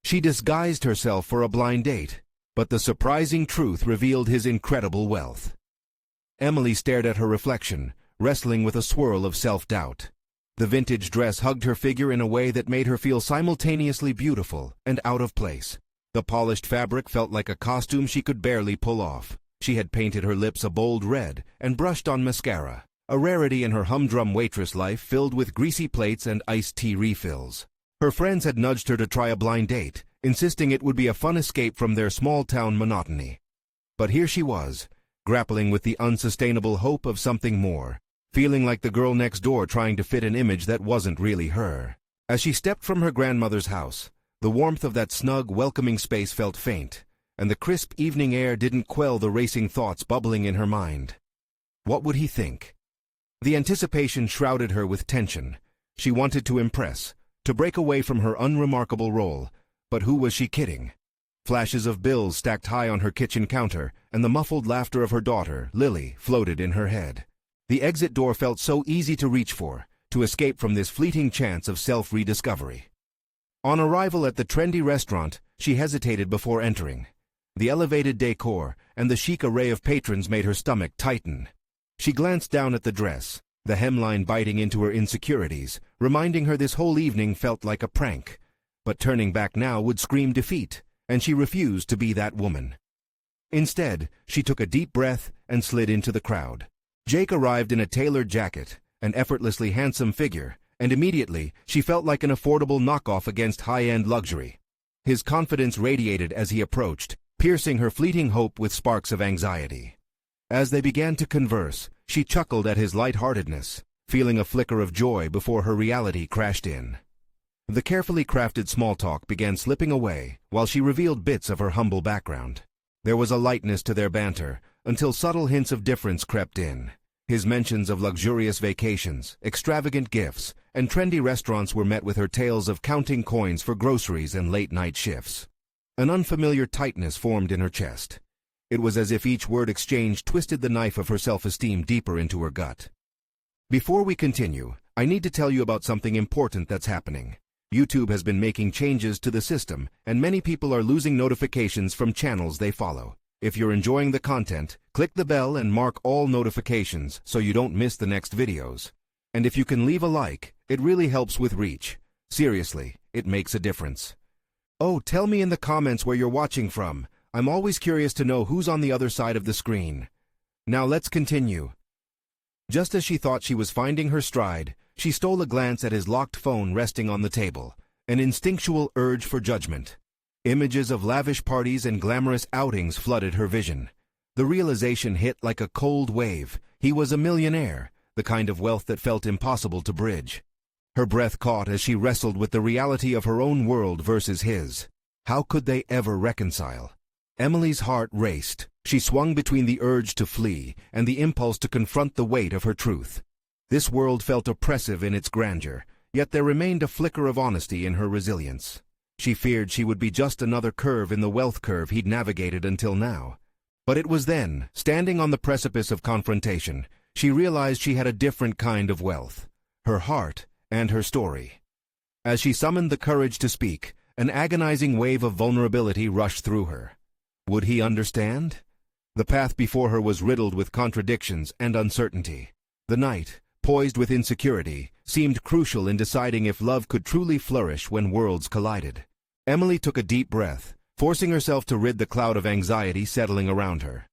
She disguised herself for a blind date, but the surprising truth revealed his incredible wealth. Emily stared at her reflection, wrestling with a swirl of self-doubt. The vintage dress hugged her figure in a way that made her feel simultaneously beautiful and out of place. The polished fabric felt like a costume she could barely pull off. She had painted her lips a bold red and brushed on mascara, a rarity in her humdrum waitress life filled with greasy plates and iced tea refills. Her friends had nudged her to try a blind date, insisting it would be a fun escape from their small-town monotony. But here she was, grappling with the unsustainable hope of something more, feeling like the girl next door trying to fit an image that wasn't really her. As she stepped from her grandmother's house, the warmth of that snug, welcoming space felt faint, and the crisp evening air didn't quell the racing thoughts bubbling in her mind. What would he think? The anticipation shrouded her with tension. She wanted to impress, to break away from her unremarkable role, but who was she kidding? Flashes of bills stacked high on her kitchen counter, and the muffled laughter of her daughter, Lily, floated in her head. The exit door felt so easy to reach for, to escape from this fleeting chance of self-rediscovery. On arrival at the trendy restaurant, she hesitated before entering. The elevated decor and the chic array of patrons made her stomach tighten. She glanced down at the dress, the hemline biting into her insecurities, reminding her this whole evening felt like a prank. But turning back now would scream defeat, and she refused to be that woman. Instead, she took a deep breath and slid into the crowd. Jake arrived in a tailored jacket, an effortlessly handsome figure, and immediately she felt like an affordable knockoff against high-end luxury. His confidence radiated as he approached, piercing her fleeting hope with sparks of anxiety. As they began to converse, she chuckled at his lightheartedness, feeling a flicker of joy before her reality crashed in. The carefully crafted small talk began slipping away while she revealed bits of her humble background. There was a lightness to their banter, until subtle hints of difference crept in. His mentions of luxurious vacations, extravagant gifts, and trendy restaurants were met with her tales of counting coins for groceries and late-night shifts. An unfamiliar tightness formed in her chest. It was as if each word exchange twisted the knife of her self-esteem deeper into her gut. Before we continue, I need to tell you about something important that's happening. YouTube has been making changes to the system, and many people are losing notifications from channels they follow. If you're enjoying the content, click the bell and mark all notifications so you don't miss the next videos. And if you can leave a like, it really helps with reach. Seriously, it makes a difference. Oh, tell me in the comments where you're watching from. I'm always curious to know who's on the other side of the screen. Now let's continue. Just as she thought she was finding her stride, she stole a glance at his locked phone resting on the table, an instinctual urge for judgment. Images of lavish parties and glamorous outings flooded her vision. The realization hit like a cold wave. He was a millionaire, the kind of wealth that felt impossible to bridge. Her breath caught as she wrestled with the reality of her own world versus his. How could they ever reconcile? Emily's heart raced. She swung between the urge to flee and the impulse to confront the weight of her truth. This world felt oppressive in its grandeur, yet there remained a flicker of honesty in her resilience. She feared she would be just another curve in the wealth curve he'd navigated until now. But it was then, standing on the precipice of confrontation, she realized she had a different kind of wealth, her heart and her story. As she summoned the courage to speak, an agonizing wave of vulnerability rushed through her. Would he understand? The path before her was riddled with contradictions and uncertainty. The night, poised with insecurity, seemed crucial in deciding if love could truly flourish when worlds collided. Emily took a deep breath, forcing herself to rid the cloud of anxiety settling around her.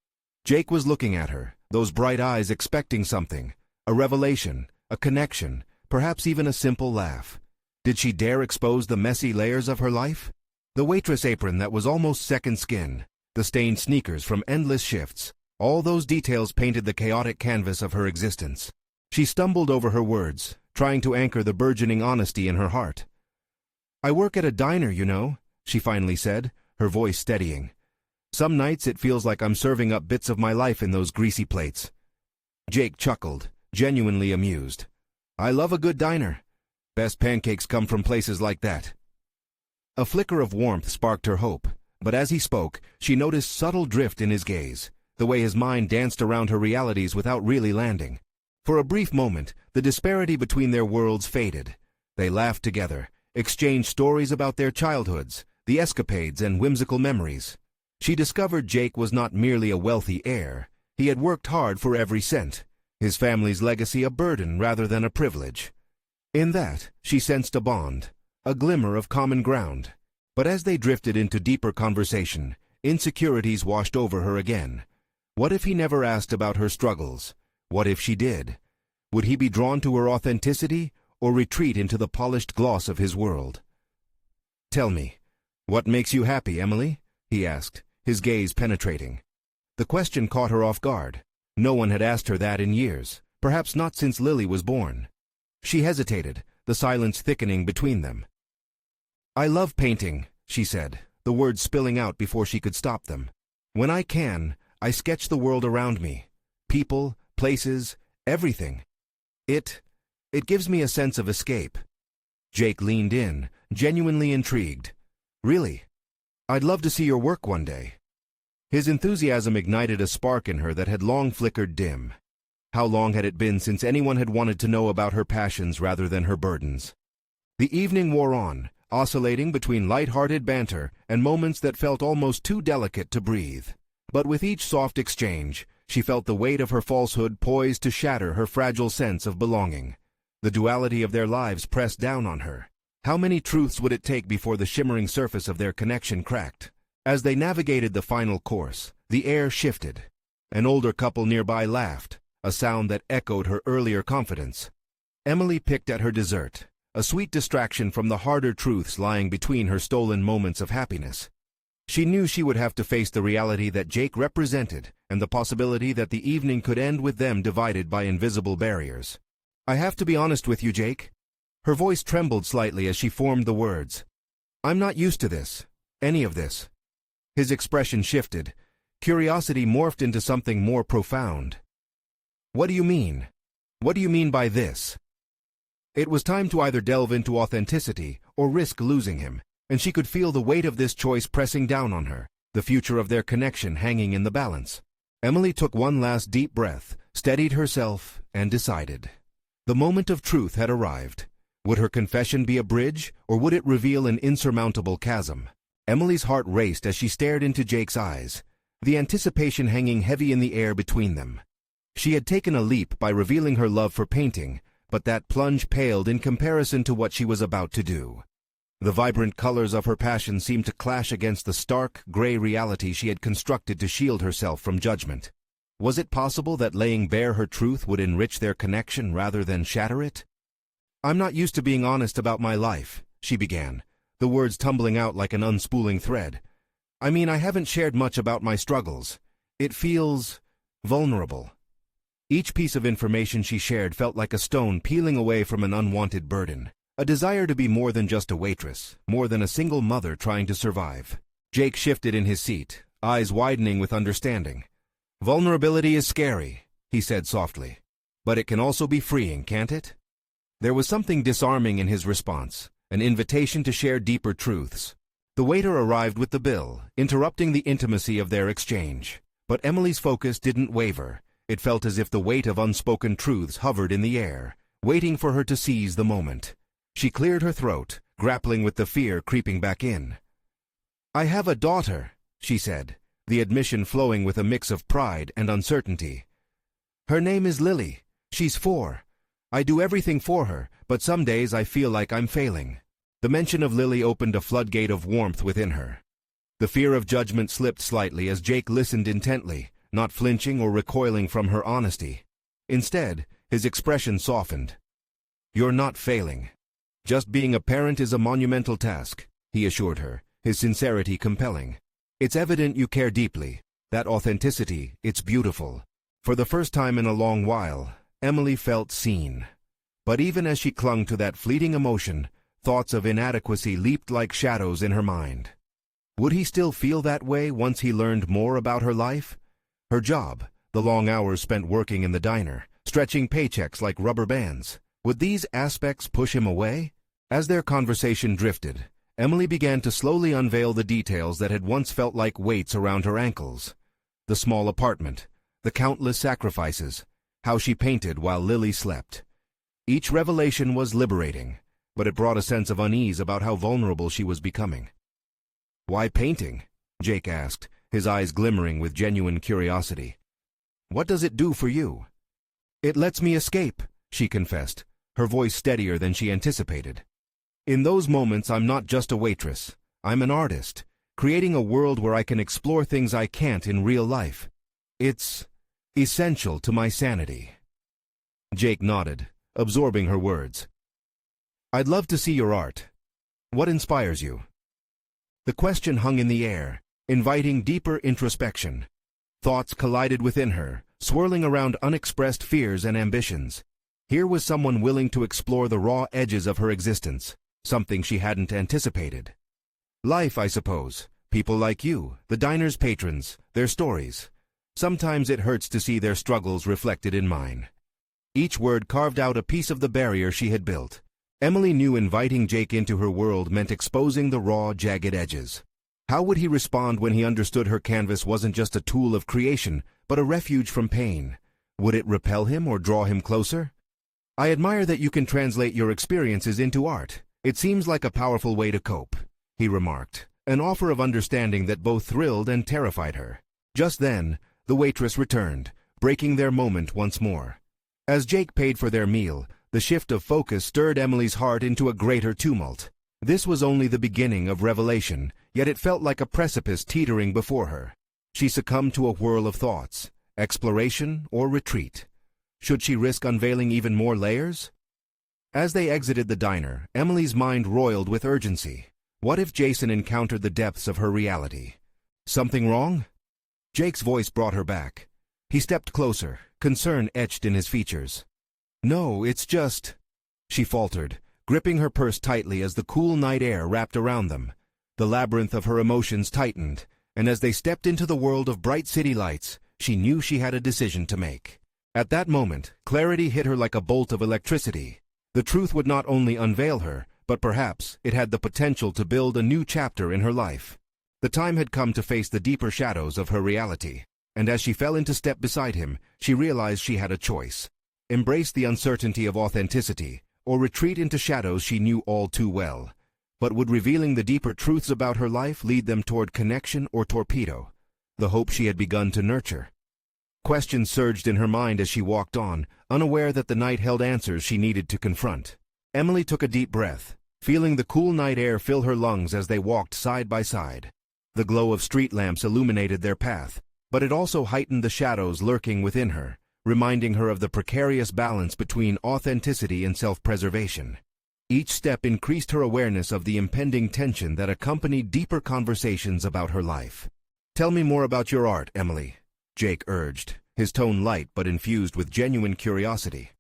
Jake was looking at her, those bright eyes expecting something, a revelation, a connection, perhaps even a simple laugh. Did she dare expose the messy layers of her life? The waitress apron that was almost second skin, the stained sneakers from endless shifts, all those details painted the chaotic canvas of her existence. She stumbled over her words, trying to anchor the burgeoning honesty in her heart. "I work at a diner, you know," she finally said, her voice steadying. "Some nights it feels like I'm serving up bits of my life in those greasy plates." Jake chuckled, genuinely amused. "I love a good diner. Best pancakes come from places like that." A flicker of warmth sparked her hope, but as he spoke, she noticed subtle drift in his gaze, the way his mind danced around her realities without really landing. For a brief moment, the disparity between their worlds faded. They laughed together, exchanged stories about their childhoods, the escapades and whimsical memories. She discovered Jake was not merely a wealthy heir. He had worked hard for every cent, his family's legacy a burden rather than a privilege. In that, she sensed a bond, a glimmer of common ground. But as they drifted into deeper conversation, insecurities washed over her again. What if he never asked about her struggles? What if she did? Would he be drawn to her authenticity or retreat into the polished gloss of his world? "Tell me, what makes you happy, Emily?" he asked, his gaze penetrating. The question caught her off guard. No one had asked her that in years, perhaps not since Lily was born. She hesitated, the silence thickening between them. "I love painting," she said, the words spilling out before she could stop them. "When I can, I sketch the world around me. People, places, everything. It gives me a sense of escape." Jake leaned in, genuinely intrigued. "Really? I'd love to see your work one day." His enthusiasm ignited a spark in her that had long flickered dim. How long had it been since anyone had wanted to know about her passions rather than her burdens? The evening wore on, oscillating between light-hearted banter and moments that felt almost too delicate to breathe. But with each soft exchange, she felt the weight of her falsehood poised to shatter her fragile sense of belonging. The duality of their lives pressed down on her. How many truths would it take before the shimmering surface of their connection cracked? As they navigated the final course, the air shifted. An older couple nearby laughed, a sound that echoed her earlier confidence. Emily picked at her dessert, a sweet distraction from the harder truths lying between her stolen moments of happiness. She knew she would have to face the reality that Jake represented and the possibility that the evening could end with them divided by invisible barriers. "I have to be honest with you, Jake." Her voice trembled slightly as she formed the words. "I'm not used to this, any of this." His expression shifted. Curiosity morphed into something more profound. "What do you mean? What do you mean by this?" It was time to either delve into authenticity or risk losing him, and she could feel the weight of this choice pressing down on her, the future of their connection hanging in the balance. Emily took one last deep breath, steadied herself, and decided. The moment of truth had arrived. Would her confession be a bridge, or would it reveal an insurmountable chasm? Emily's heart raced as she stared into Jake's eyes, the anticipation hanging heavy in the air between them. She had taken a leap by revealing her love for painting, but that plunge paled in comparison to what she was about to do. The vibrant colors of her passion seemed to clash against the stark, gray reality she had constructed to shield herself from judgment. Was it possible that laying bare her truth would enrich their connection rather than shatter it? "I'm not used to being honest about my life," she began, the words tumbling out like an unspooling thread. "I mean, I haven't shared much about my struggles. It feels vulnerable." Each piece of information she shared felt like a stone peeling away from an unwanted burden, a desire to be more than just a waitress, more than a single mother trying to survive. Jake shifted in his seat, eyes widening with understanding. "Vulnerability is scary," he said softly, "but it can also be freeing, can't it?" There was something disarming in his response, an invitation to share deeper truths. The waiter arrived with the bill, interrupting the intimacy of their exchange. But Emily's focus didn't waver. It felt as if the weight of unspoken truths hovered in the air, waiting for her to seize the moment. She cleared her throat, grappling with the fear creeping back in. "I have a daughter," she said, the admission flowing with a mix of pride and uncertainty. "Her name is Lily. She's 4. I do everything for her, but some days I feel like I'm failing." The mention of Lily opened a floodgate of warmth within her. The fear of judgment slipped slightly as Jake listened intently, not flinching or recoiling from her honesty. Instead, his expression softened. "You're not failing. Just being a parent is a monumental task," he assured her, his sincerity compelling. "It's evident you care deeply. That authenticity, it's beautiful." For the first time in a long while, Emily felt seen. But even as she clung to that fleeting emotion, thoughts of inadequacy leaped like shadows in her mind. Would he still feel that way once he learned more about her life? Her job, the long hours spent working in the diner, stretching paychecks like rubber bands. Would these aspects push him away? As their conversation drifted, Emily began to slowly unveil the details that had once felt like weights around her ankles. The small apartment, the countless sacrifices, how she painted while Lily slept. Each revelation was liberating, but it brought a sense of unease about how vulnerable she was becoming. "Why painting?" Jake asked, his eyes glimmering with genuine curiosity. "What does it do for you?" "It lets me escape," she confessed, her voice steadier than she anticipated. "In those moments, I'm not just a waitress. I'm an artist, creating a world where I can explore things I can't in real life. It's essential to my sanity." Jake nodded, absorbing her words. "I'd love to see your art. What inspires you?" The question hung in the air, inviting deeper introspection. Thoughts collided within her, swirling around unexpressed fears and ambitions. Here was someone willing to explore the raw edges of her existence, something she hadn't anticipated. "Life, I suppose. People like you, the diner's patrons, their stories. Sometimes it hurts to see their struggles reflected in mine." Each word carved out a piece of the barrier she had built. Emily knew inviting Jake into her world meant exposing the raw, jagged edges. How would he respond when he understood her canvas wasn't just a tool of creation, but a refuge from pain? Would it repel him or draw him closer? "I admire that you can translate your experiences into art. It seems like a powerful way to cope," he remarked, an offer of understanding that both thrilled and terrified her. Just then, the waitress returned, breaking their moment once more. As Jake paid for their meal, the shift of focus stirred Emily's heart into a greater tumult. This was only the beginning of revelation, yet it felt like a precipice teetering before her. She succumbed to a whirl of thoughts: exploration or retreat? Should she risk unveiling even more layers? As they exited the diner, Emily's mind roiled with urgency. What if Jason encountered the depths of her reality? Something wrong? Jake's voice brought her back. He stepped closer, concern etched in his features. "No, it's just—" she faltered, gripping her purse tightly as the cool night air wrapped around them. The labyrinth of her emotions tightened, and as they stepped into the world of bright city lights, she knew she had a decision to make. At that moment, clarity hit her like a bolt of electricity. The truth would not only unveil her, but perhaps it had the potential to build a new chapter in her life. The time had come to face the deeper shadows of her reality, and as she fell into step beside him, she realized she had a choice: embrace the uncertainty of authenticity, or retreat into shadows she knew all too well. But would revealing the deeper truths about her life lead them toward connection or torpedo, the hope she had begun to nurture? Questions surged in her mind as she walked on, unaware that the night held answers she needed to confront. Emily took a deep breath, feeling the cool night air fill her lungs as they walked side by side. The glow of street lamps illuminated their path, but it also heightened the shadows lurking within her, reminding her of the precarious balance between authenticity and self-preservation. Each step increased her awareness of the impending tension that accompanied deeper conversations about her life. "Tell me more about your art, Emily," Jake urged, his tone light but infused with genuine curiosity.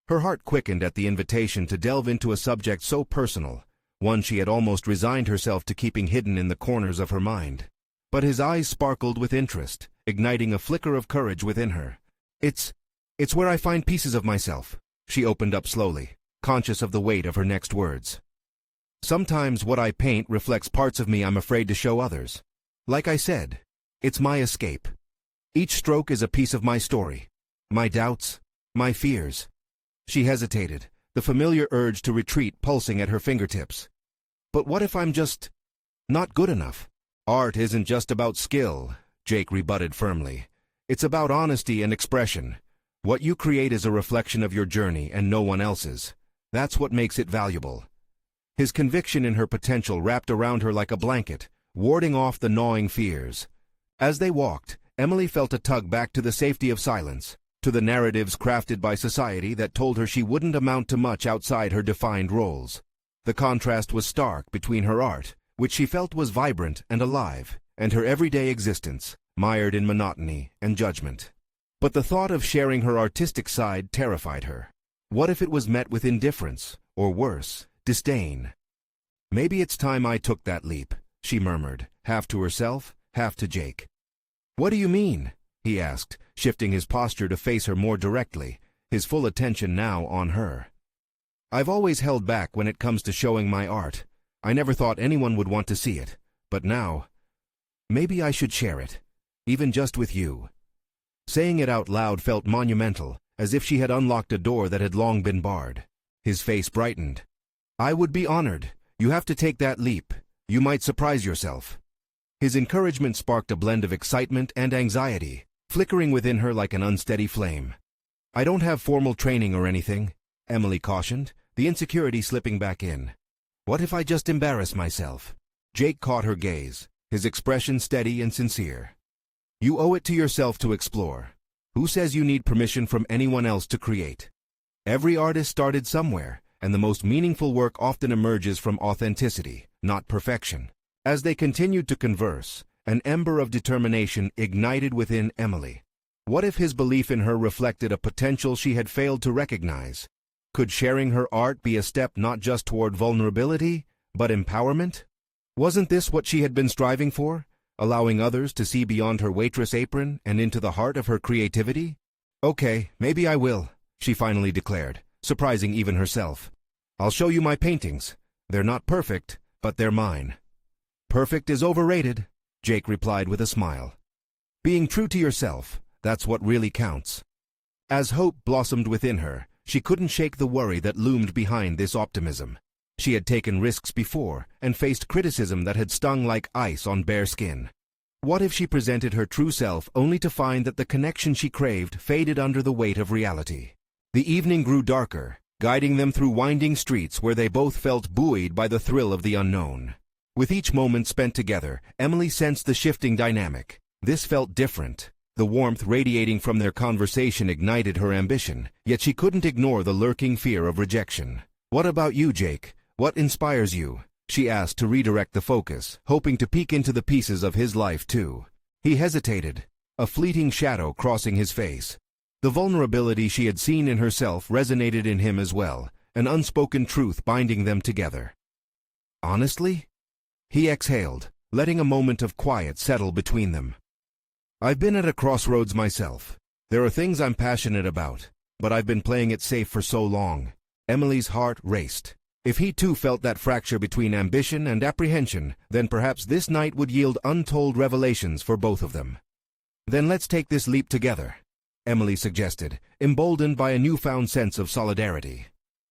Her heart quickened at the invitation to delve into a subject so personal, one she had almost resigned herself to keeping hidden in the corners of her mind. But his eyes sparkled with interest, igniting a flicker of courage within her. It's where I find pieces of myself," she opened up slowly, conscious of the weight of her next words. "Sometimes what I paint reflects parts of me I'm afraid to show others. Like I said, it's my escape. Each stroke is a piece of my story, my doubts, my fears." She hesitated, the familiar urge to retreat pulsing at her fingertips. "But what if I'm just not good enough?" "Art isn't just about skill," Jake rebutted firmly. "It's about honesty and expression. What you create is a reflection of your journey and no one else's. That's what makes it valuable." His conviction in her potential wrapped around her like a blanket, warding off the gnawing fears. As they walked, Emily felt a tug back to the safety of silence, to the narratives crafted by society that told her she wouldn't amount to much outside her defined roles. The contrast was stark between her art, which she felt was vibrant and alive, and her everyday existence, mired in monotony and judgment. But the thought of sharing her artistic side terrified her. What if it was met with indifference, or worse, disdain? "Maybe it's time I took that leap," she murmured, half to herself, half to Jake. "What do you mean?" he asked, shifting his posture to face her more directly, his full attention now on her. "I've always held back when it comes to showing my art. I never thought anyone would want to see it, but now, maybe I should share it, even just with you." Saying it out loud felt monumental, as if she had unlocked a door that had long been barred. His face brightened. "I would be honored. You have to take that leap. You might surprise yourself." His encouragement sparked a blend of excitement and anxiety, flickering within her like an unsteady flame. "I don't have formal training or anything," Emily cautioned, the insecurity slipping back in. "What if I just embarrass myself?" Jake caught her gaze, his expression steady and sincere. "You owe it to yourself to explore. Who says you need permission from anyone else to create? Every artist started somewhere, and the most meaningful work often emerges from authenticity, not perfection." As they continued to converse, an ember of determination ignited within Emily. What if his belief in her reflected a potential she had failed to recognize? Could sharing her art be a step not just toward vulnerability, but empowerment? Wasn't this what she had been striving for, allowing others to see beyond her waitress apron and into the heart of her creativity? "Okay, maybe I will," she finally declared, surprising even herself. "I'll show you my paintings. They're not perfect, but they're mine." "Perfect is overrated," Jake replied with a smile. "Being true to yourself, that's what really counts." As hope blossomed within her, she couldn't shake the worry that loomed behind this optimism. She had taken risks before and faced criticism that had stung like ice on bare skin. What if she presented her true self only to find that the connection she craved faded under the weight of reality? The evening grew darker, guiding them through winding streets where they both felt buoyed by the thrill of the unknown. With each moment spent together, Emily sensed the shifting dynamic. This felt different. The warmth radiating from their conversation ignited her ambition, yet she couldn't ignore the lurking fear of rejection. "What about you, Jake? What inspires you?" she asked to redirect the focus, hoping to peek into the pieces of his life too. He hesitated, a fleeting shadow crossing his face. The vulnerability she had seen in herself resonated in him as well, an unspoken truth binding them together. "Honestly?" He exhaled, letting a moment of quiet settle between them. "I've been at a crossroads myself. There are things I'm passionate about, but I've been playing it safe for so long." Emily's heart raced. If he too felt that fracture between ambition and apprehension, then perhaps this night would yield untold revelations for both of them. "Then let's take this leap together," Emily suggested, emboldened by a newfound sense of solidarity.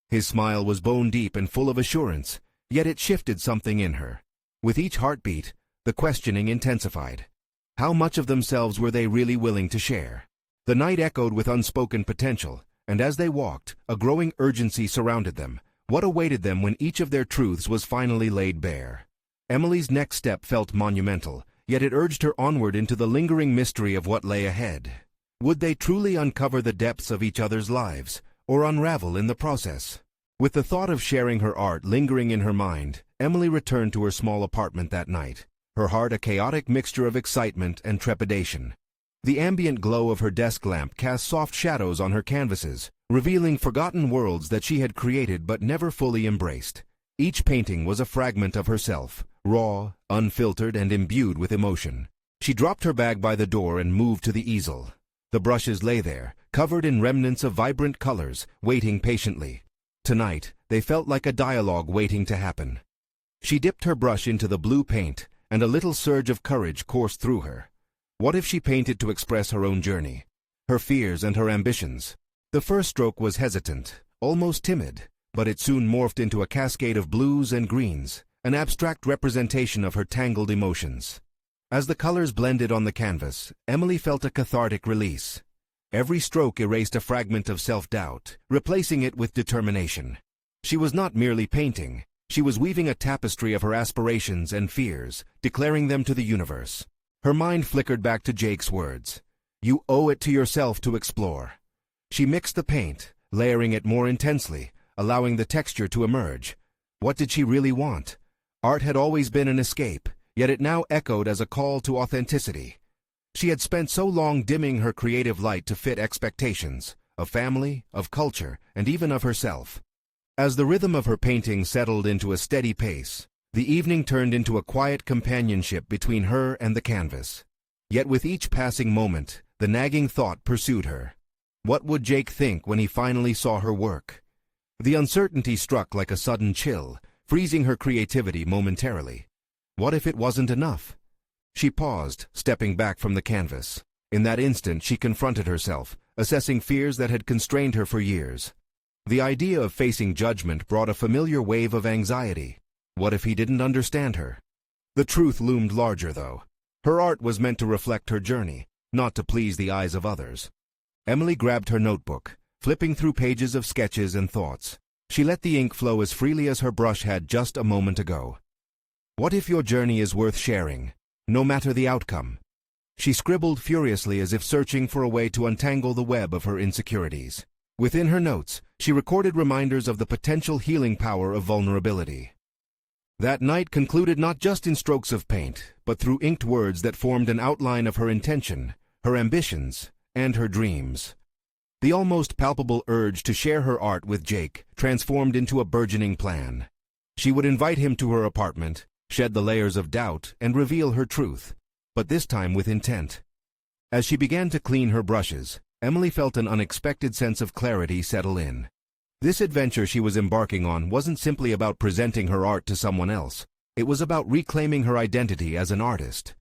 His smile was bone-deep and full of assurance, yet it shifted something in her. With each heartbeat, the questioning intensified. How much of themselves were they really willing to share? The night echoed with unspoken potential, and as they walked, a growing urgency surrounded them. What awaited them when each of their truths was finally laid bare? Emily's next step felt monumental, yet it urged her onward into the lingering mystery of what lay ahead. Would they truly uncover the depths of each other's lives, or unravel in the process? With the thought of sharing her art lingering in her mind, Emily returned to her small apartment that night, her heart a chaotic mixture of excitement and trepidation. The ambient glow of her desk lamp cast soft shadows on her canvases, revealing forgotten worlds that she had created but never fully embraced. Each painting was a fragment of herself, raw, unfiltered, and imbued with emotion. She dropped her bag by the door and moved to the easel. The brushes lay there, covered in remnants of vibrant colors, waiting patiently. Tonight, they felt like a dialogue waiting to happen. She dipped her brush into the blue paint, and a little surge of courage coursed through her. What if she painted to express her own journey, her fears and her ambitions? The first stroke was hesitant, almost timid, but it soon morphed into a cascade of blues and greens, an abstract representation of her tangled emotions. As the colors blended on the canvas, Emily felt a cathartic release. Every stroke erased a fragment of self-doubt, replacing it with determination. She was not merely painting. She was weaving a tapestry of her aspirations and fears, declaring them to the universe. Her mind flickered back to Jake's words. "You owe it to yourself to explore." She mixed the paint, layering it more intensely, allowing the texture to emerge. What did she really want? Art had always been an escape, yet it now echoed as a call to authenticity. She had spent so long dimming her creative light to fit expectations, of family, of culture, and even of herself. As the rhythm of her painting settled into a steady pace, the evening turned into a quiet companionship between her and the canvas. Yet with each passing moment, the nagging thought pursued her. What would Jake think when he finally saw her work? The uncertainty struck like a sudden chill, freezing her creativity momentarily. What if it wasn't enough? She paused, stepping back from the canvas. In that instant, she confronted herself, assessing fears that had constrained her for years. The idea of facing judgment brought a familiar wave of anxiety. What if he didn't understand her? The truth loomed larger, though. Her art was meant to reflect her journey, not to please the eyes of others. Emily grabbed her notebook, flipping through pages of sketches and thoughts. She let the ink flow as freely as her brush had just a moment ago. What if your journey is worth sharing, no matter the outcome? She scribbled furiously as if searching for a way to untangle the web of her insecurities. Within her notes, she recorded reminders of the potential healing power of vulnerability. That night concluded not just in strokes of paint, but through inked words that formed an outline of her intention, her ambitions, and her dreams. The almost palpable urge to share her art with Jake transformed into a burgeoning plan. She would invite him to her apartment, shed the layers of doubt, and reveal her truth, but this time with intent. As she began to clean her brushes, Emily felt an unexpected sense of clarity settle in. This adventure she was embarking on wasn't simply about presenting her art to someone else. It was about reclaiming her identity as an artist.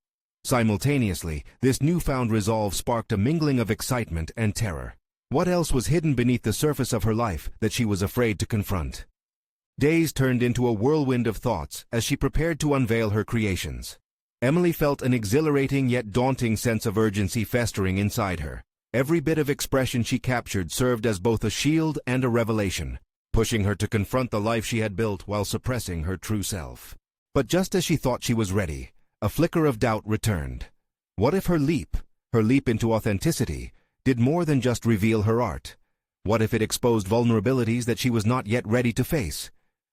Simultaneously, this newfound resolve sparked a mingling of excitement and terror. What else was hidden beneath the surface of her life that she was afraid to confront? Days turned into a whirlwind of thoughts as she prepared to unveil her creations. Emily felt an exhilarating yet daunting sense of urgency festering inside her. Every bit of expression she captured served as both a shield and a revelation, pushing her to confront the life she had built while suppressing her true self. But just as she thought she was ready, a flicker of doubt returned. What if her leap into authenticity, did more than just reveal her art? What if it exposed vulnerabilities that she was not yet ready to face?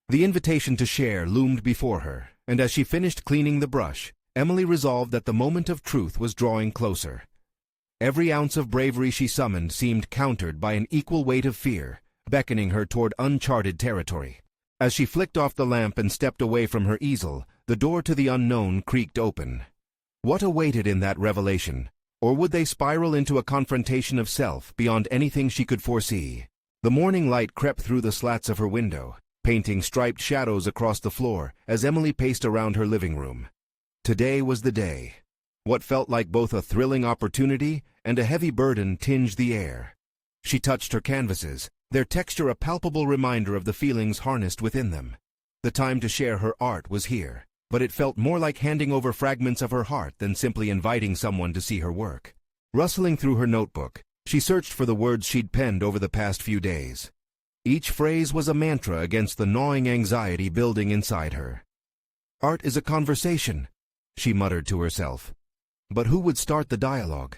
The invitation to share loomed before her, and as she finished cleaning the brush, Emily resolved that the moment of truth was drawing closer. Every ounce of bravery she summoned seemed countered by an equal weight of fear, beckoning her toward uncharted territory. As she flicked off the lamp and stepped away from her easel, the door to the unknown creaked open. What awaited in that revelation? Or would they spiral into a confrontation of self beyond anything she could foresee? The morning light crept through the slats of her window, painting striped shadows across the floor as Emily paced around her living room. Today was the day. What felt like both a thrilling opportunity and a heavy burden tinged the air. She touched her canvases, their texture a palpable reminder of the feelings harnessed within them. The time to share her art was here, but it felt more like handing over fragments of her heart than simply inviting someone to see her work. Rustling through her notebook, she searched for the words she'd penned over the past few days. Each phrase was a mantra against the gnawing anxiety building inside her. "Art is a conversation," she muttered to herself. But who would start the dialogue?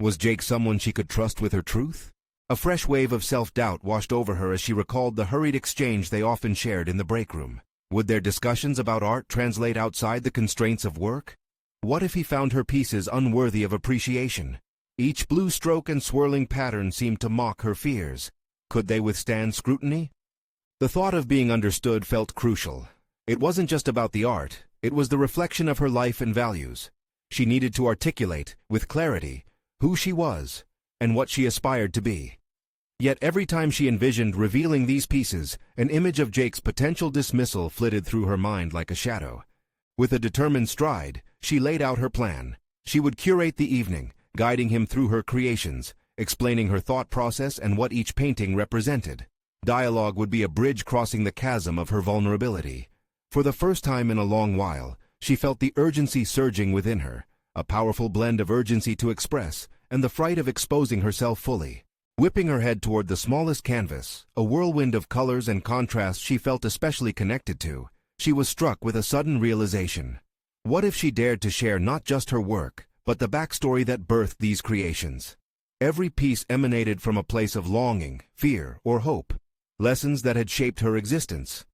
Was Jake someone she could trust with her truth? A fresh wave of self-doubt washed over her as she recalled the hurried exchange they often shared in the break room. Would their discussions about art translate outside the constraints of work? What if he found her pieces unworthy of appreciation? Each blue stroke and swirling pattern seemed to mock her fears. Could they withstand scrutiny? The thought of being understood felt crucial. It wasn't just about the art, it was the reflection of her life and values. She needed to articulate, with clarity, who she was and what she aspired to be. Yet every time she envisioned revealing these pieces, an image of Jake's potential dismissal flitted through her mind like a shadow. With a determined stride, she laid out her plan. She would curate the evening, guiding him through her creations, explaining her thought process and what each painting represented. Dialogue would be a bridge crossing the chasm of her vulnerability. For the first time in a long while, she felt the urgency surging within her, a powerful blend of urgency to express and the fright of exposing herself fully. Whipping her head toward the smallest canvas, a whirlwind of colors and contrasts she felt especially connected to, she was struck with a sudden realization. What if she dared to share not just her work, but the backstory that birthed these creations? Every piece emanated from a place of longing, fear, or hope, lessons that had shaped her existence.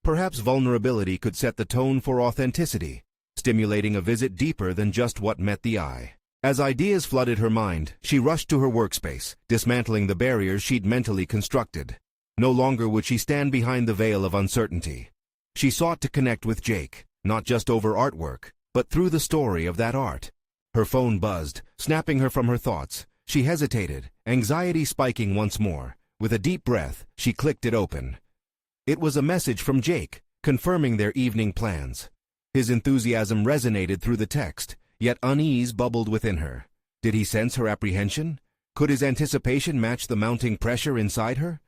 Perhaps vulnerability could set the tone for authenticity, stimulating a visit deeper than just what met the eye. As ideas flooded her mind, she rushed to her workspace, dismantling the barriers she'd mentally constructed. No longer would she stand behind the veil of uncertainty. She sought to connect with Jake, not just over artwork, but through the story of that art. Her phone buzzed, snapping her from her thoughts. She hesitated, anxiety spiking once more. With a deep breath, she clicked it open. It was a message from Jake, confirming their evening plans. His enthusiasm resonated through the text, yet unease bubbled within her. Did he sense her apprehension? Could his anticipation match the mounting pressure inside her?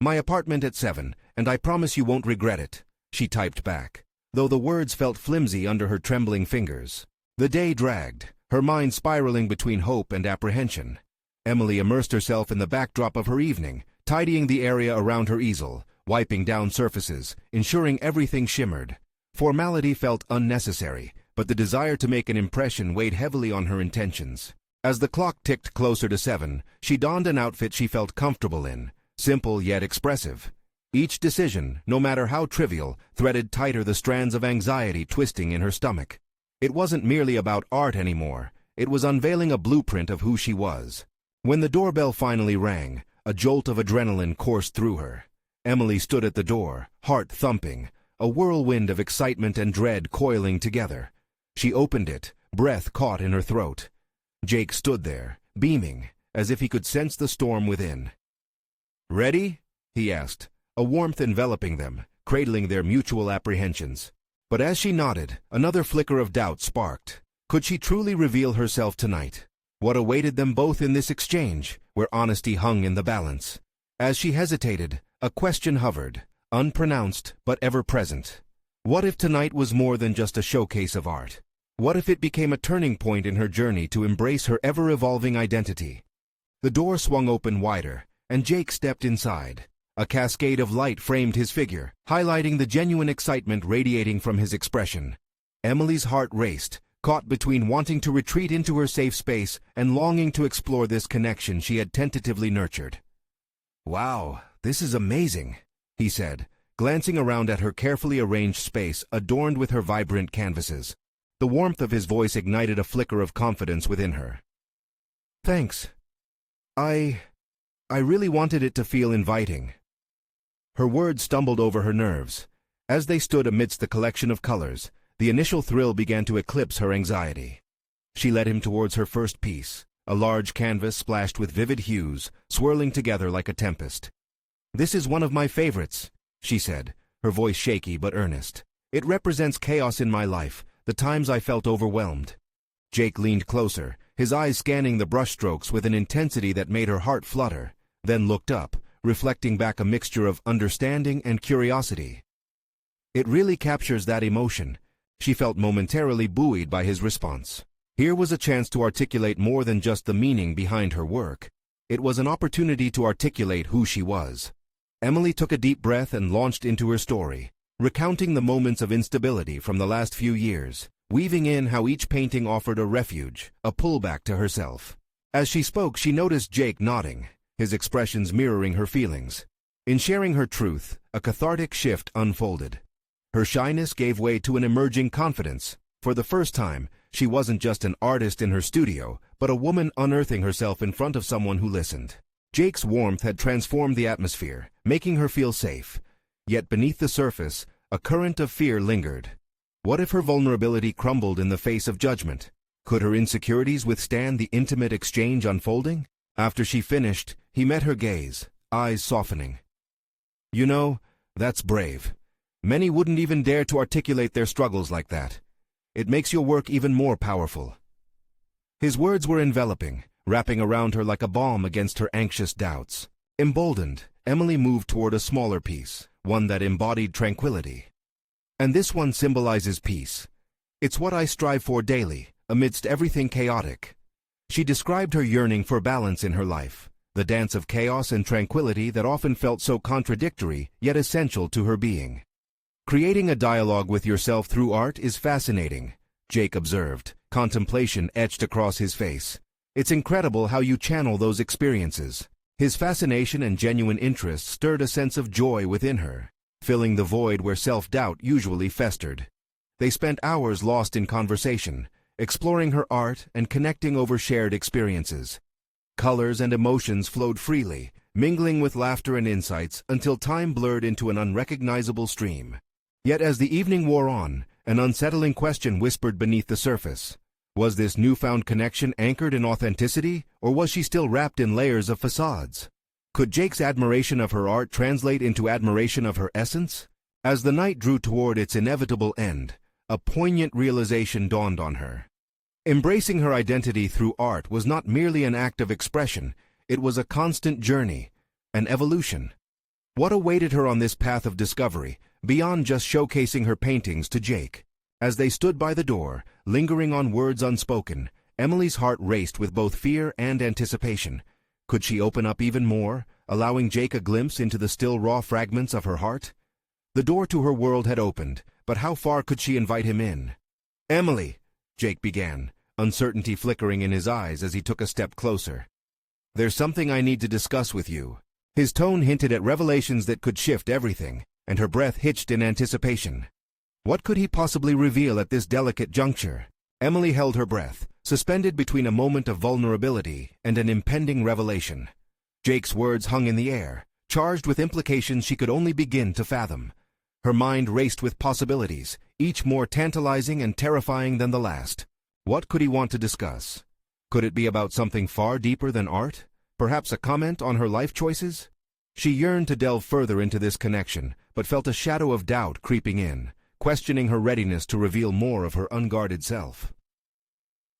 "My apartment at 7, and I promise you won't regret it," she typed back. though the words felt flimsy under her trembling fingers. The day dragged, her mind spiraling between hope and apprehension. Emily immersed herself in the backdrop of her evening, tidying the area around her easel, wiping down surfaces, ensuring everything shimmered. Formality felt unnecessary, but the desire to make an impression weighed heavily on her intentions. As the clock ticked closer to 7, she donned an outfit she felt comfortable in, simple yet expressive. Each decision, no matter how trivial, threaded tighter the strands of anxiety twisting in her stomach. It wasn't merely about art anymore. It was unveiling a blueprint of who she was. When the doorbell finally rang, a jolt of adrenaline coursed through her. Emily stood at the door, heart thumping, a whirlwind of excitement and dread coiling together. She opened it, breath caught in her throat. Jake stood there, beaming, as if he could sense the storm within. "Ready?" he asked, a warmth enveloping them, cradling their mutual apprehensions. But as she nodded, another flicker of doubt sparked. Could she truly reveal herself tonight? What awaited them both in this exchange, where honesty hung in the balance? As she hesitated, a question hovered, unpronounced but ever-present. What if tonight was more than just a showcase of art? What if it became a turning point in her journey to embrace her ever-evolving identity? The door swung open wider, and Jake stepped inside. A cascade of light framed his figure, highlighting the genuine excitement radiating from his expression. Emily's heart raced, caught between wanting to retreat into her safe space and longing to explore this connection she had tentatively nurtured. "Wow, this is amazing," he said, glancing around at her carefully arranged space adorned with her vibrant canvases. The warmth of his voice ignited a flicker of confidence within her. "Thanks. I really wanted it to feel inviting." Her words stumbled over her nerves. As they stood amidst the collection of colors, the initial thrill began to eclipse her anxiety. She led him towards her first piece, a large canvas splashed with vivid hues, swirling together like a tempest. "This is one of my favorites," she said, her voice shaky but earnest. "It represents chaos in my life, the times I felt overwhelmed." Jake leaned closer, his eyes scanning the brushstrokes with an intensity that made her heart flutter, then looked up, reflecting back a mixture of understanding and curiosity. "It really captures that emotion." She felt momentarily buoyed by his response. Here was a chance to articulate more than just the meaning behind her work. It was an opportunity to articulate who she was. Emily took a deep breath and launched into her story, recounting the moments of instability from the last few years, weaving in how each painting offered a refuge, a pullback to herself. As she spoke, she noticed Jake nodding, his expressions mirroring her feelings. In sharing her truth, a cathartic shift unfolded. Her shyness gave way to an emerging confidence. For the first time, she wasn't just an artist in her studio, but a woman unearthing herself in front of someone who listened. Jake's warmth had transformed the atmosphere, making her feel safe. Yet beneath the surface, a current of fear lingered. What if her vulnerability crumbled in the face of judgment? Could her insecurities withstand the intimate exchange unfolding? After she finished, he met her gaze, eyes softening. "You know, that's brave. Many wouldn't even dare to articulate their struggles like that. It makes your work even more powerful." His words were enveloping, wrapping around her like a balm against her anxious doubts. Emboldened, Emily moved toward a smaller piece, one that embodied tranquility. "And this one symbolizes peace. It's what I strive for daily, amidst everything chaotic." She described her yearning for balance in her life, the dance of chaos and tranquility that often felt so contradictory, yet essential to her being. "Creating a dialogue with yourself through art is fascinating," Jake observed, contemplation etched across his face. "It's incredible how you channel those experiences." His fascination and genuine interest stirred a sense of joy within her, filling the void where self-doubt usually festered. They spent hours lost in conversation, exploring her art and connecting over shared experiences. Colors and emotions flowed freely, mingling with laughter and insights until time blurred into an unrecognizable stream. Yet as the evening wore on, an unsettling question whispered beneath the surface. Was this newfound connection anchored in authenticity, or was she still wrapped in layers of facades? Could Jake's admiration of her art translate into admiration of her essence? As the night drew toward its inevitable end, a poignant realization dawned on her. Embracing her identity through art was not merely an act of expression, it was a constant journey, an evolution. What awaited her on this path of discovery, beyond just showcasing her paintings to Jake? As they stood by the door, lingering on words unspoken, Emily's heart raced with both fear and anticipation. Could she open up even more, allowing Jake a glimpse into the still raw fragments of her heart? The door to her world had opened, but how far could she invite him in? "Emily," Jake began, uncertainty flickering in his eyes as he took a step closer. "There's something I need to discuss with you." His tone hinted at revelations that could shift everything, and her breath hitched in anticipation. What could he possibly reveal at this delicate juncture? Emily held her breath, suspended between a moment of vulnerability and an impending revelation. Jake's words hung in the air, charged with implications she could only begin to fathom. Her mind raced with possibilities, each more tantalizing and terrifying than the last. What could he want to discuss? Could it be about something far deeper than art? Perhaps a comment on her life choices? She yearned to delve further into this connection, but felt a shadow of doubt creeping in, questioning her readiness to reveal more of her unguarded self.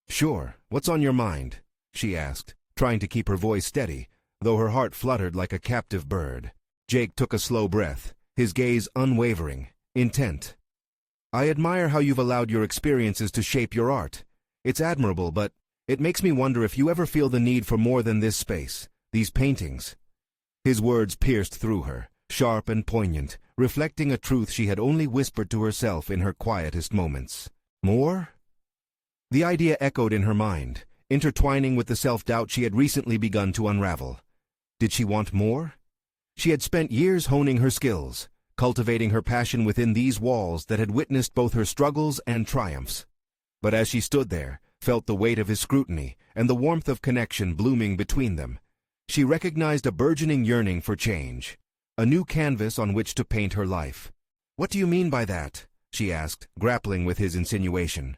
"Sure, what's on your mind?" she asked, trying to keep her voice steady, though her heart fluttered like a captive bird. Jake took a slow breath, his gaze unwavering, intent. "I admire how you've allowed your experiences to shape your art. It's admirable, but it makes me wonder if you ever feel the need for more than this space, these paintings." His words pierced through her, sharp and poignant, reflecting a truth she had only whispered to herself in her quietest moments. More? The idea echoed in her mind, intertwining with the self-doubt she had recently begun to unravel. Did she want more? She had spent years honing her skills, cultivating her passion within these walls that had witnessed both her struggles and triumphs. But as she stood there, felt the weight of his scrutiny and the warmth of connection blooming between them, she recognized a burgeoning yearning for change, a new canvas on which to paint her life. "What do you mean by that?" she asked, grappling with his insinuation.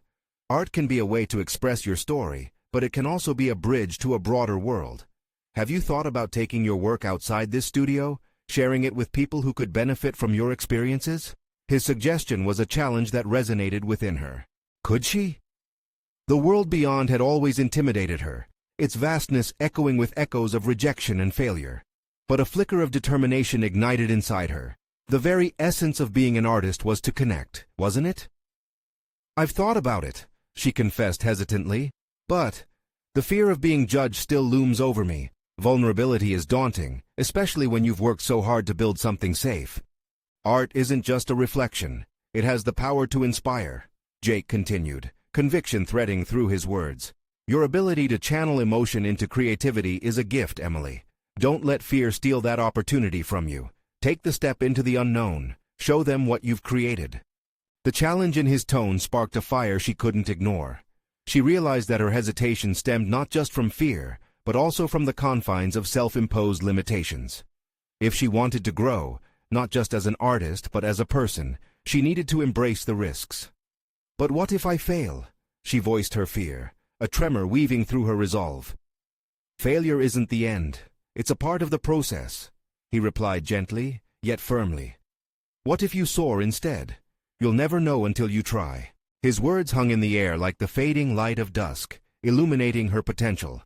"Art can be a way to express your story, but it can also be a bridge to a broader world. Have you thought about taking your work outside this studio, sharing it with people who could benefit from your experiences?" His suggestion was a challenge that resonated within her. Could she? The world beyond had always intimidated her, its vastness echoing with echoes of rejection and failure. But a flicker of determination ignited inside her. The very essence of being an artist was to connect, wasn't it? "I've thought about it," she confessed hesitantly, "but the fear of being judged still looms over me. Vulnerability is daunting, especially when you've worked so hard to build something safe." "Art isn't just a reflection. It has the power to inspire," Jake continued, conviction threading through his words. "Your ability to channel emotion into creativity is a gift, Emily. Don't let fear steal that opportunity from you. Take the step into the unknown. Show them what you've created." The challenge in his tone sparked a fire she couldn't ignore. She realized that her hesitation stemmed not just from fear, but also from the confines of self-imposed limitations. If she wanted to grow, not just as an artist but as a person, she needed to embrace the risks. "But what if I fail?" she voiced her fear, a tremor weaving through her resolve. "Failure isn't the end. It's a part of the process," he replied gently, yet firmly. "What if you soar instead? You'll never know until you try." His words hung in the air like the fading light of dusk, illuminating her potential.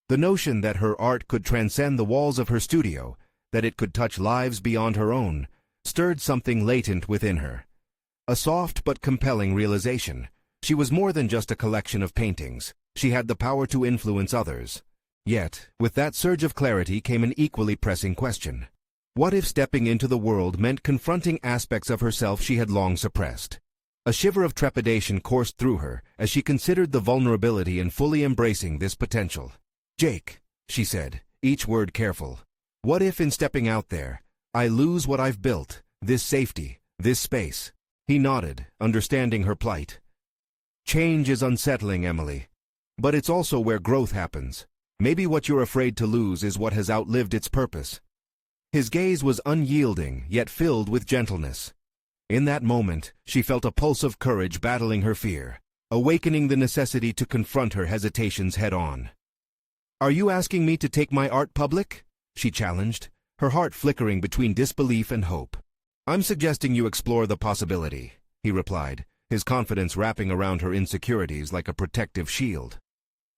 The notion that her art could transcend the walls of her studio, that it could touch lives beyond her own, stirred something latent within her. A soft but compelling realization. She was more than just a collection of paintings. She had the power to influence others. Yet, with that surge of clarity came an equally pressing question. What if stepping into the world meant confronting aspects of herself she had long suppressed? A shiver of trepidation coursed through her as she considered the vulnerability in fully embracing this potential. "Jake," she said, each word careful, "what if in stepping out there, I lose what I've built, this safety, this space?" He nodded, understanding her plight. "Change is unsettling, Emily. But it's also where growth happens. Maybe what you're afraid to lose is what has outlived its purpose." His gaze was unyielding, yet filled with gentleness. In that moment, she felt a pulse of courage battling her fear, awakening the necessity to confront her hesitations head-on. "Are you asking me to take my art public?" she challenged, her heart flickering between disbelief and hope. "I'm suggesting you explore the possibility," he replied, his confidence wrapping around her insecurities like a protective shield.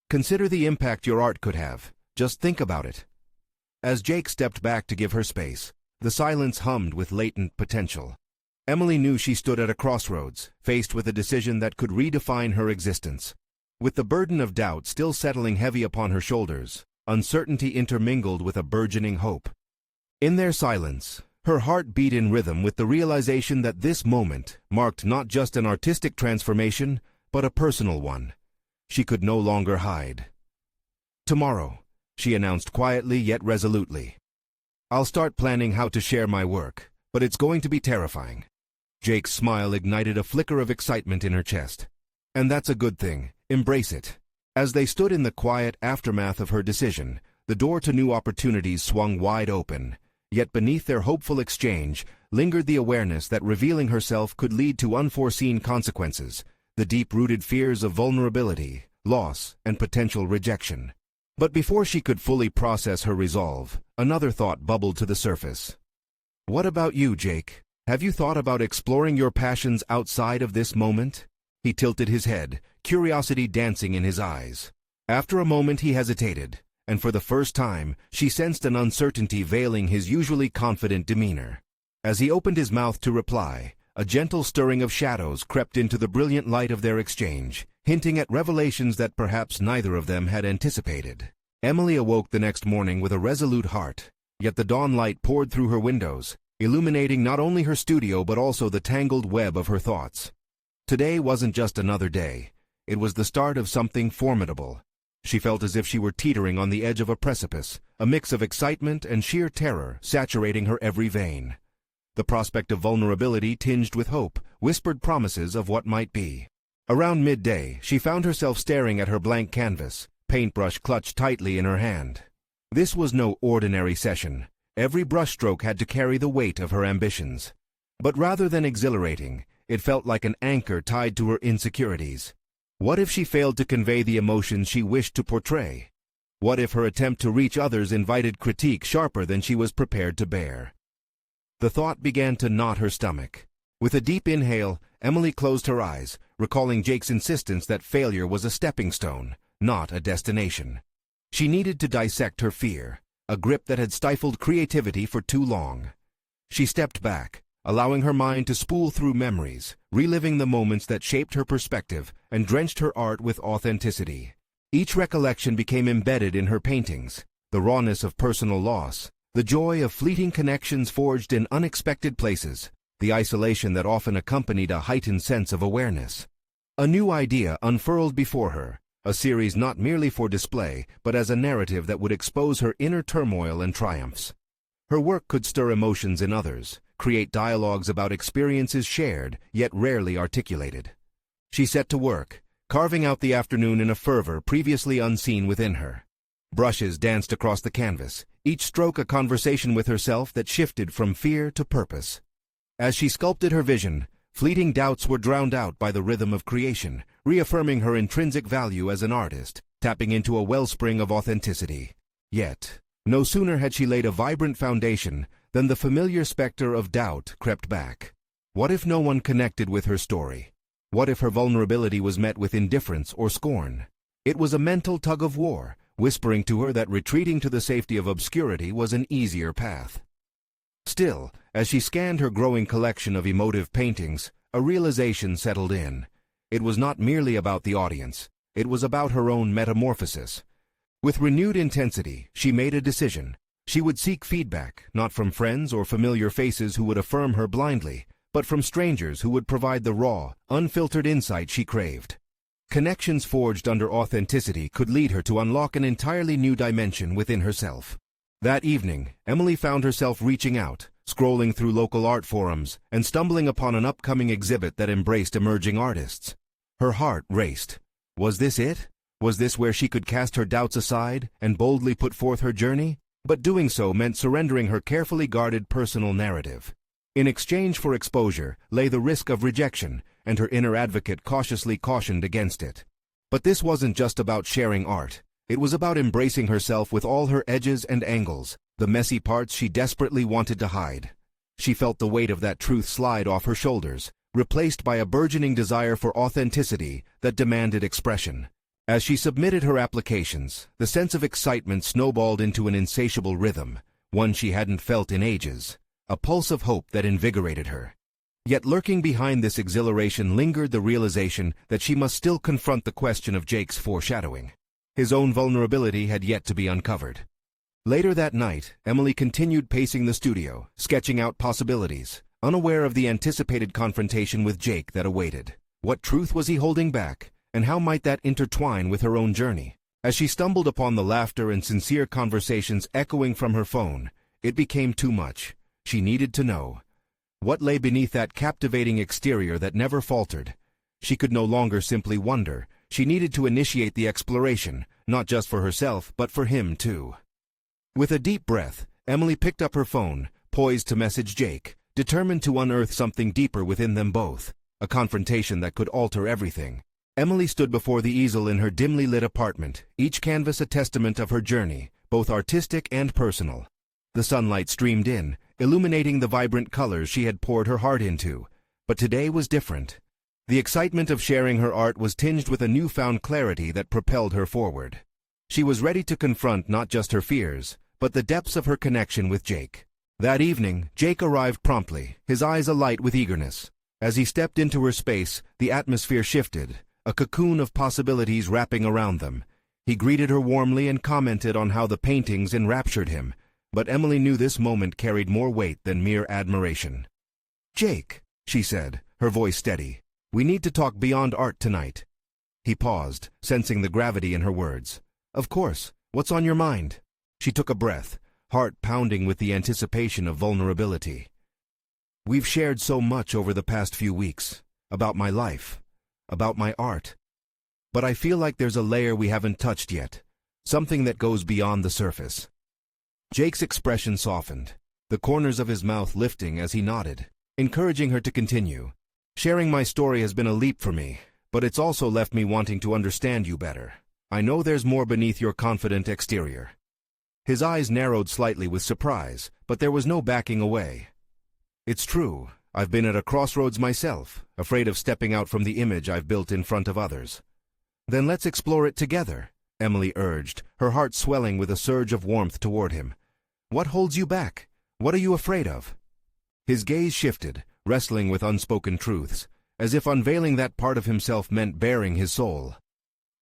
"Consider the impact your art could have. Just think about it." As Jake stepped back to give her space, The silence hummed with latent potential. Emily knew she stood at a crossroads, faced with a decision that could redefine her existence. With the burden of doubt still settling heavy upon her shoulders, uncertainty intermingled with a burgeoning hope. In their silence, her heart beat in rhythm with the realization that this moment marked not just an artistic transformation, but a personal one. She could no longer hide. "Tomorrow," she announced quietly yet resolutely. "I'll start planning how to share my work, but it's going to be terrifying." Jake's smile ignited a flicker of excitement in her chest. "And that's a good thing. Embrace it." As they stood in the quiet aftermath of her decision, the door to new opportunities swung wide open. Yet beneath their hopeful exchange lingered the awareness that revealing herself could lead to unforeseen consequences, the deep-rooted fears of vulnerability, loss, and potential rejection. But before she could fully process her resolve, another thought bubbled to the surface. "What about you, Jake? Have you thought about exploring your passions outside of this moment?" He tilted his head, curiosity dancing in his eyes. After a moment he hesitated, and for the first time she sensed an uncertainty veiling his usually confident demeanor. As he opened his mouth to reply, a gentle stirring of shadows crept into the brilliant light of their exchange, hinting at revelations that perhaps neither of them had anticipated. Emily awoke the next morning with a resolute heart, yet the dawn light poured through her windows, illuminating not only her studio but also the tangled web of her thoughts. Today wasn't just another day. It was the start of something formidable. She felt as if she were teetering on the edge of a precipice, a mix of excitement and sheer terror saturating her every vein. The prospect of vulnerability tinged with hope whispered promises of what might be. Around midday, she found herself staring at her blank canvas, paintbrush clutched tightly in her hand. This was no ordinary session. Every brushstroke had to carry the weight of her ambitions. But rather than exhilarating, it felt like an anchor tied to her insecurities. What if she failed to convey the emotions she wished to portray? What if her attempt to reach others invited critique sharper than she was prepared to bear? The thought began to knot her stomach. With a deep inhale, Emily closed her eyes, recalling Jake's insistence that failure was a stepping stone, not a destination. She needed to dissect her fear, a grip that had stifled creativity for too long. She stepped back, allowing her mind to spool through memories, reliving the moments that shaped her perspective and drenched her art with authenticity. Each recollection became embedded in her paintings, the rawness of personal loss, the joy of fleeting connections forged in unexpected places, the isolation that often accompanied a heightened sense of awareness. A new idea unfurled before her, a series not merely for display, but as a narrative that would expose her inner turmoil and triumphs. Her work could stir emotions in others, create dialogues about experiences shared, yet rarely articulated. She set to work, carving out the afternoon in a fervor previously unseen within her. Brushes danced across the canvas, each stroke a conversation with herself that shifted from fear to purpose. As she sculpted her vision, fleeting doubts were drowned out by the rhythm of creation, reaffirming her intrinsic value as an artist, tapping into a wellspring of authenticity. Yet, no sooner had she laid a vibrant foundation than the familiar specter of doubt crept back. What if no one connected with her story? What if her vulnerability was met with indifference or scorn? It was a mental tug-of-war, whispering to her that retreating to the safety of obscurity was an easier path. Still, as she scanned her growing collection of emotive paintings, a realization settled in. It was not merely about the audience. It was about her own metamorphosis. With renewed intensity, she made a decision. She would seek feedback, not from friends or familiar faces who would affirm her blindly, but from strangers who would provide the raw, unfiltered insight she craved. Connections forged under authenticity could lead her to unlock an entirely new dimension within herself. That evening, Emily found herself reaching out, scrolling through local art forums, and stumbling upon an upcoming exhibit that embraced emerging artists. Her heart raced. Was this it? Was this where she could cast her doubts aside and boldly put forth her journey? But doing so meant surrendering her carefully guarded personal narrative. In exchange for exposure lay the risk of rejection, and her inner advocate cautiously cautioned against it. But this wasn't just about sharing art. It was about embracing herself with all her edges and angles, the messy parts she desperately wanted to hide. She felt the weight of that truth slide off her shoulders, replaced by a burgeoning desire for authenticity that demanded expression. As she submitted her applications, the sense of excitement snowballed into an insatiable rhythm, one she hadn't felt in ages. a pulse of hope that invigorated her. Yet lurking behind this exhilaration lingered the realization that she must still confront the question of Jake's foreshadowing. His own vulnerability had yet to be uncovered. Later that night, Emily continued pacing the studio, sketching out possibilities, unaware of the anticipated confrontation with Jake that awaited. What truth was he holding back, and how might that intertwine with her own journey? As she stumbled upon the laughter and sincere conversations echoing from her phone, it became too much. She needed to know what lay beneath that captivating exterior that never faltered. She could no longer simply wonder. She needed to initiate the exploration, not just for herself, but for him too. With a deep breath, Emily picked up her phone, poised to message Jake, determined to unearth something deeper within them both, a confrontation that could alter everything. Emily stood before the easel in her dimly lit apartment, each canvas a testament of her journey, both artistic and personal. The sunlight streamed in, illuminating the vibrant colors she had poured her heart into. But today was different. The excitement of sharing her art was tinged with a newfound clarity that propelled her forward. She was ready to confront not just her fears, but the depths of her connection with Jake. That evening, Jake arrived promptly, his eyes alight with eagerness. As he stepped into her space, the atmosphere shifted, a cocoon of possibilities wrapping around them. He greeted her warmly and commented on how the paintings enraptured him, but Emily knew this moment carried more weight than mere admiration. "Jake," she said, her voice steady, "we need to talk beyond art tonight." He paused, sensing the gravity in her words. "Of course, what's on your mind?" She took a breath, heart pounding with the anticipation of vulnerability. "We've shared so much over the past few weeks, about my life, about my art. But I feel like there's a layer we haven't touched yet, something that goes beyond the surface." Jake's expression softened, the corners of his mouth lifting as he nodded, encouraging her to continue. "Sharing my story has been a leap for me, but it's also left me wanting to understand you better. I know there's more beneath your confident exterior." His eyes narrowed slightly with surprise, but there was no backing away. "It's true, I've been at a crossroads myself, afraid of stepping out from the image I've built in front of others." "Then let's explore it together," Emily urged, her heart swelling with a surge of warmth toward him. "What holds you back? What are you afraid of?" His gaze shifted, wrestling with unspoken truths, as if unveiling that part of himself meant baring his soul.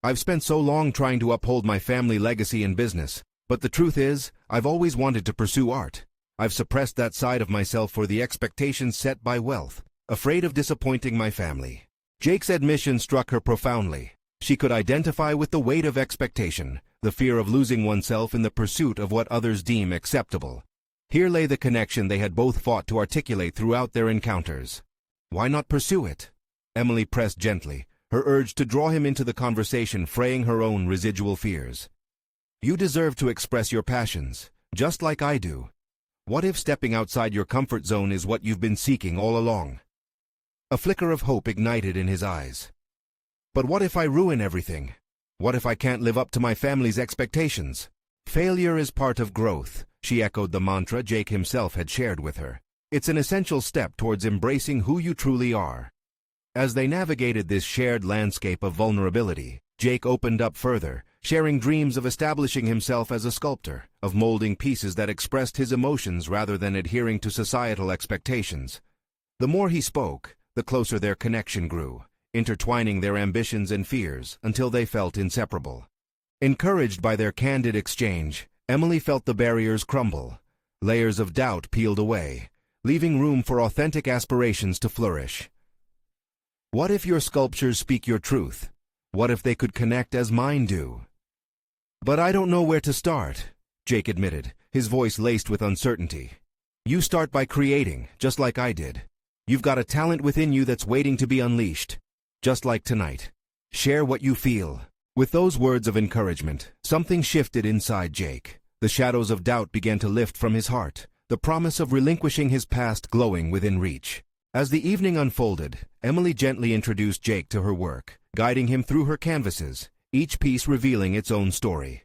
"I've spent so long trying to uphold my family legacy in business, but the truth is, I've always wanted to pursue art. I've suppressed that side of myself for the expectations set by wealth, afraid of disappointing my family." Jake's admission struck her profoundly. She could identify with the weight of expectation, the fear of losing oneself in the pursuit of what others deem acceptable. Here lay the connection they had both fought to articulate throughout their encounters. "Why not pursue it?" Emily pressed gently, her urge to draw him into the conversation fraying her own residual fears. "You deserve to express your passions, just like I do. What if stepping outside your comfort zone is what you've been seeking all along?" A flicker of hope ignited in his eyes. "But what if I ruin everything? What if I can't live up to my family's expectations?" "Failure is part of growth," she echoed the mantra Jake himself had shared with her. "It's an essential step towards embracing who you truly are." As they navigated this shared landscape of vulnerability, Jake opened up further, sharing dreams of establishing himself as a sculptor, of molding pieces that expressed his emotions rather than adhering to societal expectations. The more he spoke, the closer their connection grew, intertwining their ambitions and fears until they felt inseparable. Encouraged by their candid exchange, Emily felt the barriers crumble. Layers of doubt peeled away, leaving room for authentic aspirations to flourish. "What if your sculptures speak your truth? What if they could connect as mine do?" "But I don't know where to start," Jake admitted, his voice laced with uncertainty. "You start by creating, just like I did. You've got a talent within you that's waiting to be unleashed. Just like tonight. Share what you feel." With those words of encouragement, something shifted inside Jake. The shadows of doubt began to lift from his heart, the promise of relinquishing his past glowing within reach. As the evening unfolded, Emily gently introduced Jake to her work, guiding him through her canvases, each piece revealing its own story.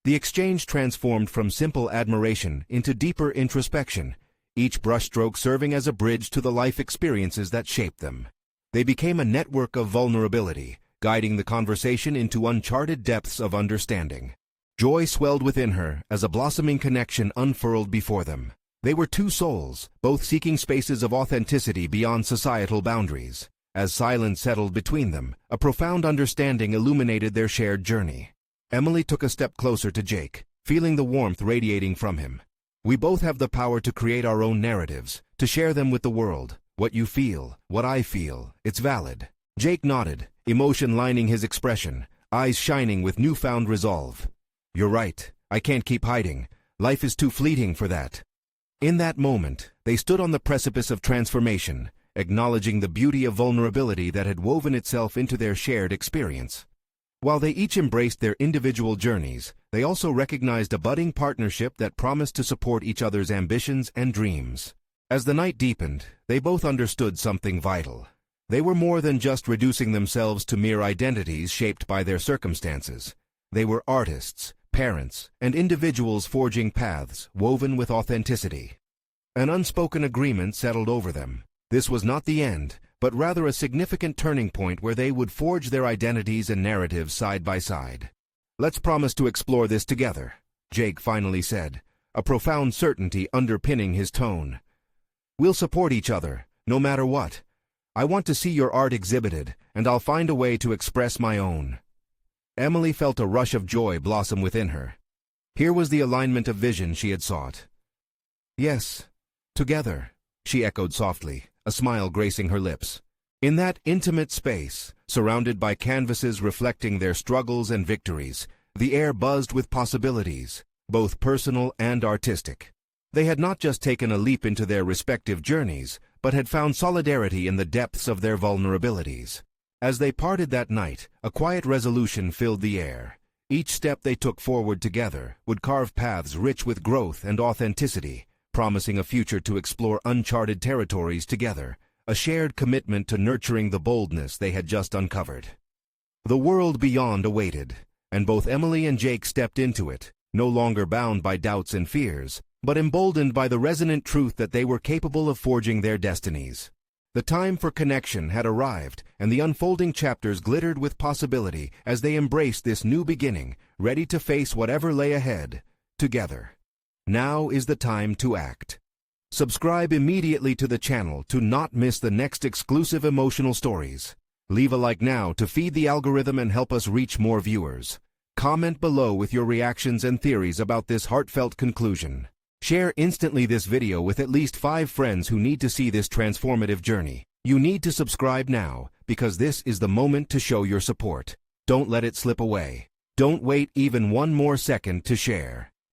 The exchange transformed from simple admiration into deeper introspection, each brushstroke serving as a bridge to the life experiences that shaped them. They became a network of vulnerability, guiding the conversation into uncharted depths of understanding. Joy swelled within her as a blossoming connection unfurled before them. They were two souls, both seeking spaces of authenticity beyond societal boundaries. As silence settled between them, a profound understanding illuminated their shared journey. Emily took a step closer to Jake, feeling the warmth radiating from him. We both have the power to create our own narratives, to share them with the world. What you feel, what I feel, it's valid. Jake nodded, emotion lining his expression, eyes shining with newfound resolve. You're right, I can't keep hiding. Life is too fleeting for that. In that moment, they stood on the precipice of transformation, acknowledging the beauty of vulnerability that had woven itself into their shared experience. While they each embraced their individual journeys, they also recognized a budding partnership that promised to support each other's ambitions and dreams. As the night deepened, they both understood something vital. They were more than just reducing themselves to mere identities shaped by their circumstances. They were artists, parents, and individuals forging paths woven with authenticity. An unspoken agreement settled over them. This was not the end, but rather a significant turning point where they would forge their identities and narratives side by side. Let's promise to explore this together, Jake finally said, a profound certainty underpinning his tone. We'll support each other, no matter what. I want to see your art exhibited, and I'll find a way to express my own. Emily felt a rush of joy blossom within her. Here was the alignment of vision she had sought. Yes, together, she echoed softly, a smile gracing her lips. In that intimate space, surrounded by canvases reflecting their struggles and victories, the air buzzed with possibilities, both personal and artistic. They had not just taken a leap into their respective journeys, but had found solidarity in the depths of their vulnerabilities. As they parted that night, a quiet resolution filled the air. Each step they took forward together would carve paths rich with growth and authenticity, promising a future to explore uncharted territories together, a shared commitment to nurturing the boldness they had just uncovered. The world beyond awaited, and both Emily and Jake stepped into it, no longer bound by doubts and fears, but emboldened by the resonant truth that they were capable of forging their destinies. The time for connection had arrived, and the unfolding chapters glittered with possibility as they embraced this new beginning, ready to face whatever lay ahead, together. Now is the time to act. Subscribe immediately to the channel to not miss the next exclusive emotional stories. Leave a like now to feed the algorithm and help us reach more viewers. Comment below with your reactions and theories about this heartfelt conclusion. Share instantly this video with at least 5 friends who need to see this transformative journey. You need to subscribe now, because this is the moment to show your support. Don't let it slip away. Don't wait even one more second to share.